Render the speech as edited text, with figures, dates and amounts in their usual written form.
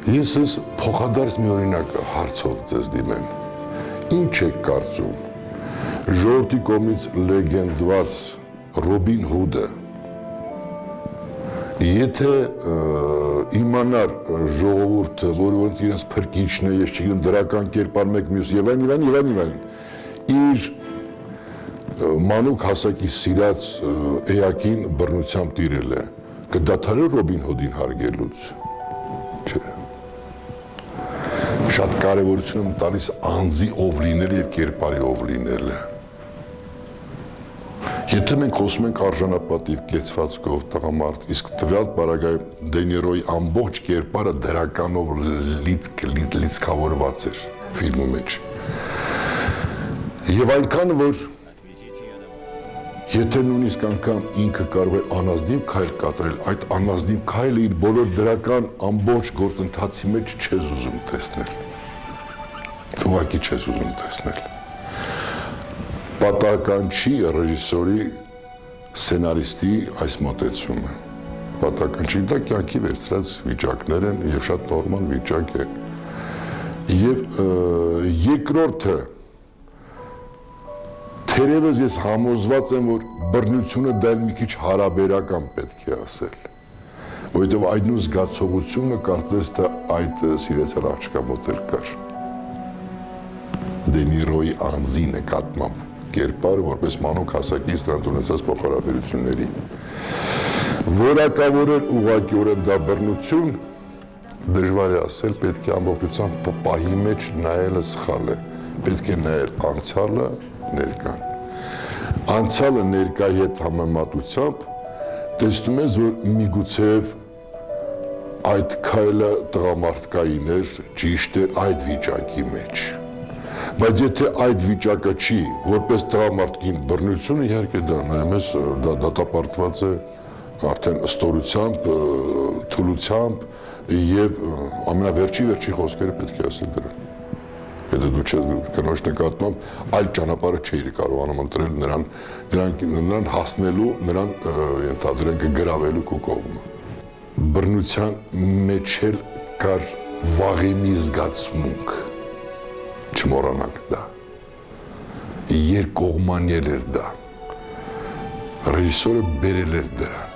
Ես ես փոխադարձ մի օրինակ հարցով ձեզ դիմեմ։ Ինչ եք կարծում ժողովրդի կողմից լեգենդված Ռոբին Հուդը եթե իմանար ժողովուրդը, որը իրենց փրկիչն է, ես չգիտեմ դրական կերպար մեկ մյուս եւ այլն, իր մանուկ հասակի սիրած էակին բռնությամբ տիրել է, կդադարի Ռոբին Հուդին հարգելուց։ Չէ։ Շատ կարևորություն եմ տալիս անձի ով լինել եւ կերպարի ով լինելը։ Եթե մենք խոսում ենք արժանապատիվ կեցվածքով տղամարդ, իսկ տվյալ պարագայում Դենիրոյի ամբողջ կերպարը դրականով լիցքավորված էր ֆիլմի մեջ։ Եվ այնքան, որ եթե նույնիսկ անգամ ինքը կարող է անազնիվ քայլ կատարել, այդ անազնիվ քայլը իր բոլոր դրական ամբողջ գործընթացի մեջ չես ուզում տեսնել։ Ուղղակի չես ուզում տեսնել։ Պատահական չի ռեժիսորի սցենարիստի այս մոտեցումը։ Պատահական չի, դա կյանքի վերցրած վիճակներ են եւ շատ նորմալ վիճակ է։ Եվ երկրորդը թերևս ես համոզված եմ, որ բռնությունը դա մի քիչ հարաբերական պետք է ասել։ Որովհետեւ այդ նույն զգացողությունը կարծես թե այդ սիրեցել աղջկա մոտ էլ կար։ Դենիրոյի անձի նկատմամբ կերպարը որպես մանուկ հասակից նրան ունեցած փոխհարաբերությունների որակավորել ուղղակիորեն դա բռնություն դժվար է ասել, պետք է ամբողջությամբ պահի մեջ նայելը սխալ է, պետք է նայել անցյալը, ներկան։ Անցյալը ներկայի հետ համեմատությամբ տեսնում ես, որ միգուցեև այդ քայլը տղամարդկային էր, ճիշտ էր այդ վիճակի մեջ։ Բայց եթե այդ վիճակը չի, որպես տղամարդկին բռնությունը իհարկե դա նայում ես, դա դատապարտված է արդեն ստորությամբ, թուլությամբ եւ ամենավերջի խոսքերը պետք է ասել դրան։ Եթե դու չես կնոջ նկատմամբ այլ ճանապարհը չէիր կարողանում ընտրել նրան հասնելու, նրան ենթադրենք գրավելու քո կողմը։ Բռնության մեջ էլ կար վաղեմի զգացմունք, չմոռանանք դա, երկկողմանյալ էր դա, ռեժիսորը բերել էր դրան,